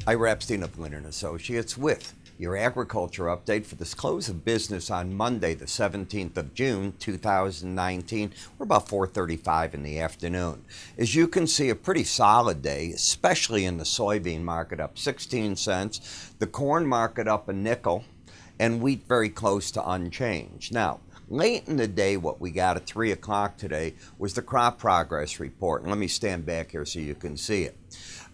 Ira Epstein of Linn Associates with your agriculture update for this close of business on Monday, the 17th of June, 2019. We're about 4:35 in the afternoon. As you can see, a pretty solid day, especially in the soybean market, up 16 cents. The corn market up a nickel, and wheat very close to unchanged. Now, late in the day, what we got at 3 o'clock today was the crop progress report. And let me stand back here so you can see it.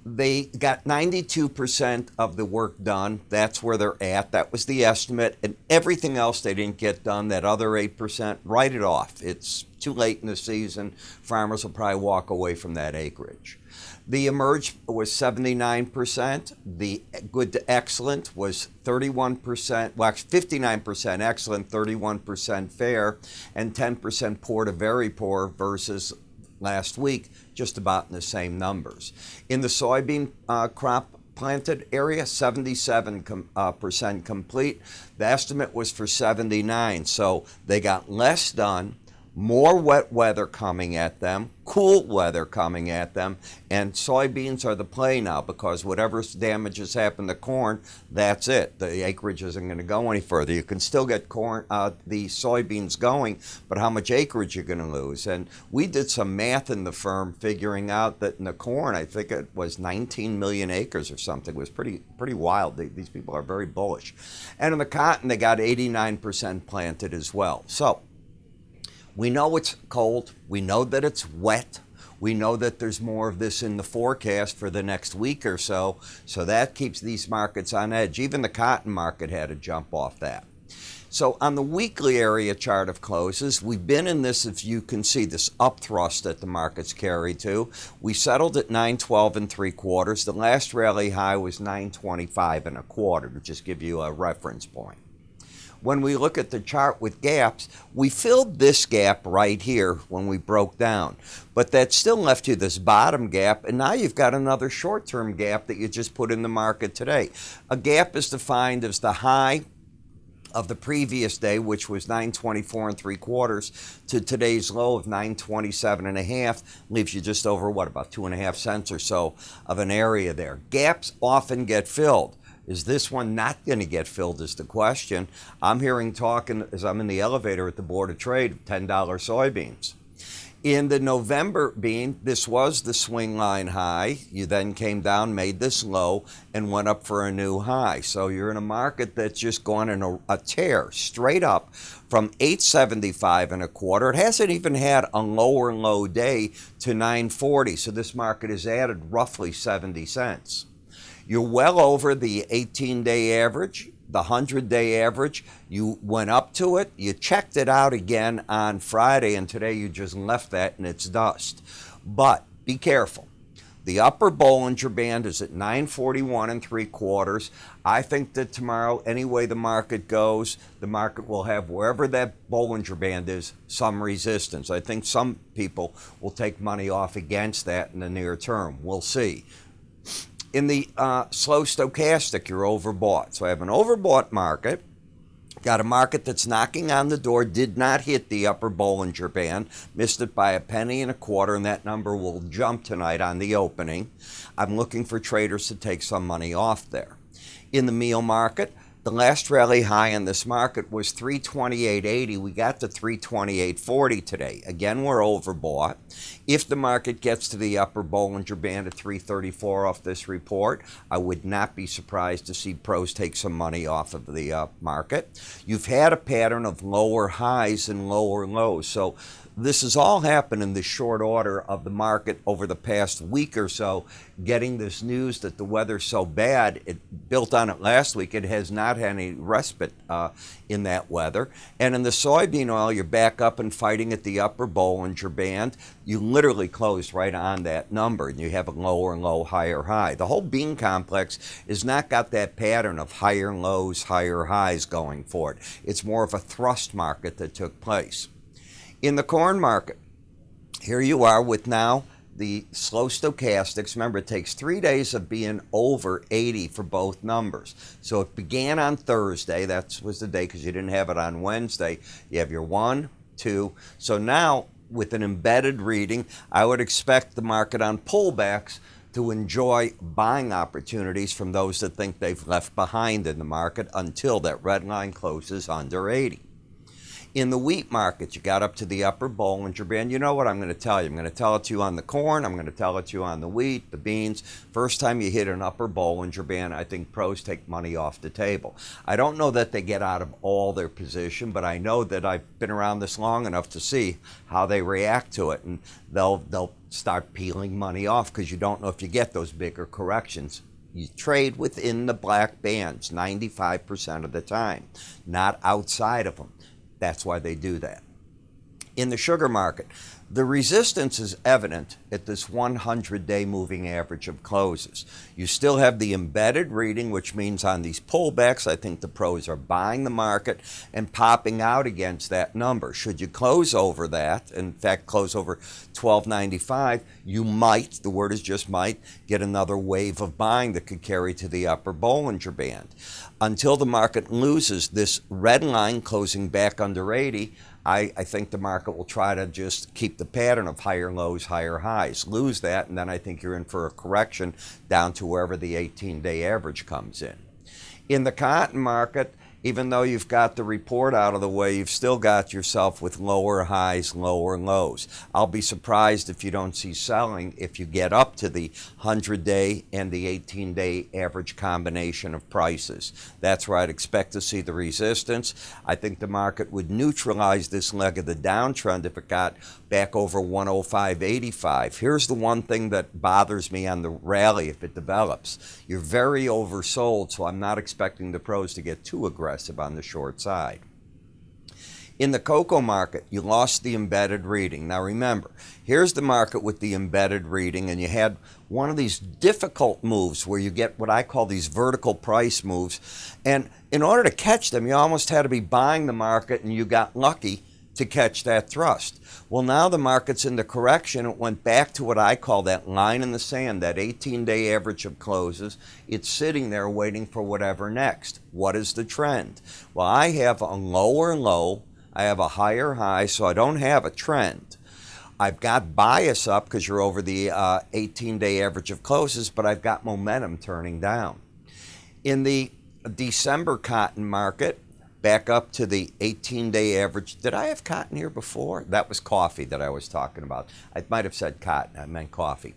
They got 92% of the work done. That's where they're at. That was the estimate. And everything else they didn't get done, that other 8%, write it off. It's too late in the season. Farmers will probably walk away from that acreage. The emerge was 79%. The good to excellent was 31%, well, actually 59% excellent, 31% fair, and 10% poor to very poor versus last week, just about in the same numbers. In the soybean crop planted area, 77% complete. The estimate was for 79, so they got less done, more wet weather coming at them, cool weather coming at them, and soybeans are the play now because whatever damage has happened to corn, that's it. The acreage isn't going to go any further. You can still get corn, the soybeans going, but how much acreage you're going to lose. And we did some math in the firm figuring out that in the corn, I think it was 19 million acres or something. It was pretty wild. These people are very bullish. And in the cotton, they got 89% planted as well. So we know it's cold. We know that it's wet. We know that there's more of this in the forecast for the next week or so. So that keeps these markets on edge. Even the cotton market had to jump off that. So on the weekly area chart of closes, we've been in this, if you can see, this upthrust that the markets carry to. We settled at 912 3/4. The last rally high was 925 1/4, to just give you a reference point. When we look at the chart with gaps, we filled this gap right here when we broke down. But that still left you this bottom gap, and now you've got another short-term gap that you just put in the market today. A gap is defined as the high of the previous day, which was 924 3/4, to today's low of 927 1/2, leaves you just over, about 2.5 cents or so of an area there. Gaps often get filled. Is this one not going to get filled is the question. I'm hearing talking as I'm in the elevator at the Board of Trade, $10 soybeans. In the November bean, this was the swing line high. You then came down, made this low, and went up for a new high. So you're in a market that's just gone in a tear straight up from 875 1/4. It hasn't even had a lower low day to 940. So this market has added roughly 70 cents. You're well over the 18-day average, the 100-day average. You went up to it. You checked it out again on Friday, and today you just left that and it's dust. But be careful. The upper Bollinger Band is at 941 3/4. I think that tomorrow, any way the market goes, the market will have, wherever that Bollinger Band is, some resistance. I think some people will take money off against that in the near term. We'll see. In the slow stochastic, you're overbought. So I have an overbought market, got a market that's knocking on the door, did not hit the upper Bollinger Band, missed it by 1.25 pennies, and that number will jump tonight on the opening. I'm looking for traders to take some money off there. In the meal market, the last rally high in this market was 328.80. We got to 328.40 today. Again, we're overbought. If the market gets to the upper Bollinger Band at 334 off this report, I would not be surprised to see pros take some money off of the market. You've had a pattern of lower highs and lower lows. So this has all happened in the short order of the market over the past week or so, getting this news that the weather's so bad, it built on it last week, it has not had any respite in that weather. And in the soybean oil, you're back up and fighting at the upper Bollinger Band. You literally closed right on that number, and you have a lower low, higher high. The whole bean complex has not got that pattern of higher lows, higher highs going for it. It's more of a thrust market that took place. In the corn market, here you are with now the slow stochastics. Remember, it takes 3 days of being over 80 for both numbers. So it began on Thursday. That was the day because you didn't have it on Wednesday. You have your 1, 2. So now with an embedded reading, I would expect the market on pullbacks to enjoy buying opportunities from those that think they've left behind in the market until that red line closes under 80. In the wheat market, you got up to the upper Bollinger Band. You know what I'm going to tell you. I'm going to tell it to you on the corn. I'm going to tell it to you on the wheat, the beans. First time you hit an upper Bollinger Band, I think pros take money off the table. I don't know that they get out of all their position, but I know that I've been around this long enough to see how they react to it. And they'll start peeling money off because you don't know if you get those bigger corrections. You trade within the black bands 95% of the time, not outside of them. That's why they do that. In the sugar market, the resistance is evident at this 100-day moving average of closes. You still have the embedded reading, which means on these pullbacks, I think the pros are buying the market and popping out against that number. Should you close over that, in fact, close over 12.95, you might, the word is just might, get another wave of buying that could carry to the upper Bollinger Band. Until the market loses this red line closing back under 80, I think the market will try to just keep the pattern of higher lows, higher highs. Lose that, and then I think you're in for a correction down to wherever the 18-day average comes in. In the cotton market, even though you've got the report out of the way, you've still got yourself with lower highs, lower lows. I'll be surprised if you don't see selling if you get up to the 100-day and the 18-day average combination of prices. That's where I'd expect to see the resistance. I think the market would neutralize this leg of the downtrend if it got back over 105.85. Here's the one thing that bothers me on the rally if it develops. You're very oversold, so I'm not expecting the pros to get too aggressive on the short side. In the cocoa market, you lost the embedded reading. Now remember, here's the market with the embedded reading, and you had one of these difficult moves where you get what I call these vertical price moves. And in order to catch them, you almost had to be buying the market, and you got lucky to catch that thrust. Well, now the market's in the correction. It went back to what I call that line in the sand, that 18-day average of closes. It's sitting there waiting for whatever next. What is the trend? Well, I have a lower low. I have a higher high, so I don't have a trend. I've got bias up because you're over the 18-day average of closes, but I've got momentum turning down. In the December cotton market, back up to the 18-day average. Did I have cotton here before? That was coffee that I was talking about. I might have said cotton. I meant coffee.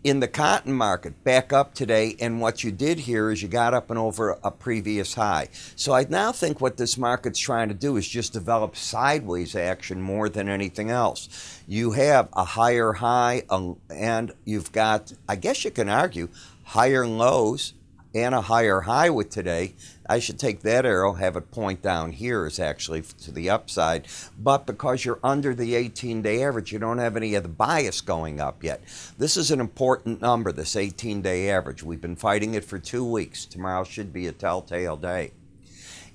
In the cotton market, back up today, and what you did here is you got up and over a previous high. So I now think what this market's trying to do is just develop sideways action more than anything else. You have a higher high, and you've got, I guess you can argue, higher lows and a higher high with today. I should take that arrow, have it point down here is actually to the upside. But because you're under the 18-day average, you don't have any of the bias going up yet. This is an important number, this 18-day average. We've been fighting it for 2 weeks. Tomorrow should be a telltale day.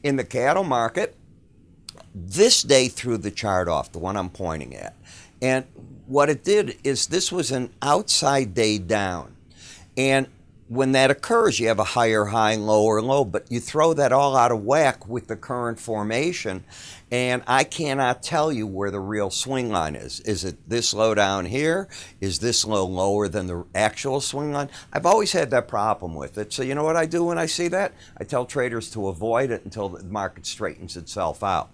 In the cattle market, this day threw the chart off, the one I'm pointing at. And what it did is this was an outside day down. And when that occurs, you have a higher high, lower low, but you throw that all out of whack with the current formation, and I cannot tell you where the real swing line is. Is it this low down here? Is this low lower than the actual swing line? I've always had that problem with it. So you know what I do when I see that? I tell traders to avoid it until the market straightens itself out.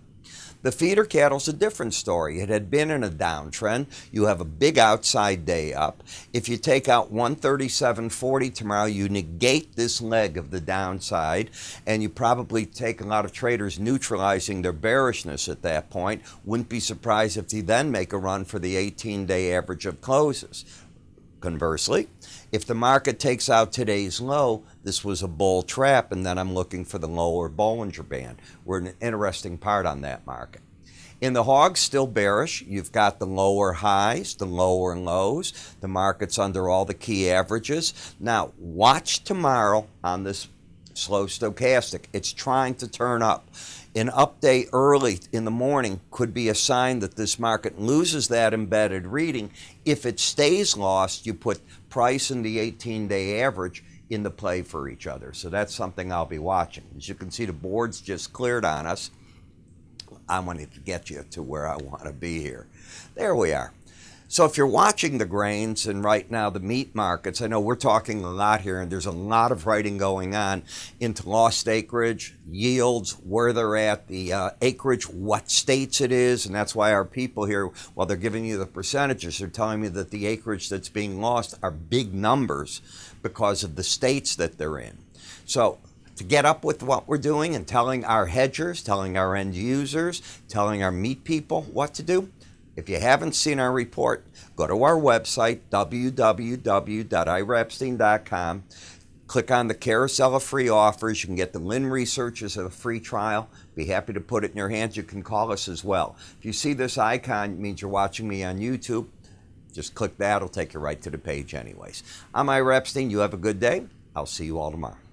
The feeder cattle's a different story. It had been in a downtrend. You have a big outside day up. If you take out 137.40 tomorrow, you negate this leg of the downside, and you probably take a lot of traders neutralizing their bearishness at that point. Wouldn't be surprised if they then make a run for the 18-day average of closes. Conversely, if the market takes out today's low, this was a bull trap, and then I'm looking for the lower Bollinger Band. We're in an interesting part on that market. In the hogs, still bearish. You've got the lower highs, the lower lows. The market's under all the key averages. Now, watch tomorrow on this slow stochastic. It's trying to turn up. An update early in the morning could be a sign that this market loses that embedded reading. If it stays lost, you put price and the 18-day average into play for each other. So that's something I'll be watching. As you can see, the board's just cleared on us. I wanted to get you to where I want to be here. There we are. So if you're watching the grains and right now the meat markets, I know we're talking a lot here and there's a lot of writing going on into lost acreage, yields, where they're at, the acreage, what states it is, and that's why our people here, while they're giving you the percentages, they're telling me that the acreage that's being lost are big numbers because of the states that they're in. So to get up with what we're doing and telling our hedgers, telling our end users, telling our meat people what to do, if you haven't seen our report, go to our website, www.iraepstein.com. Click on the carousel of free offers. You can get the Linn Researchers at a free trial. Be happy to put it in your hands. You can call us as well. If you see this icon, it means you're watching me on YouTube. Just click that. It'll take you right to the page anyways. I'm Ira Epstein. You have a good day. I'll see you all tomorrow.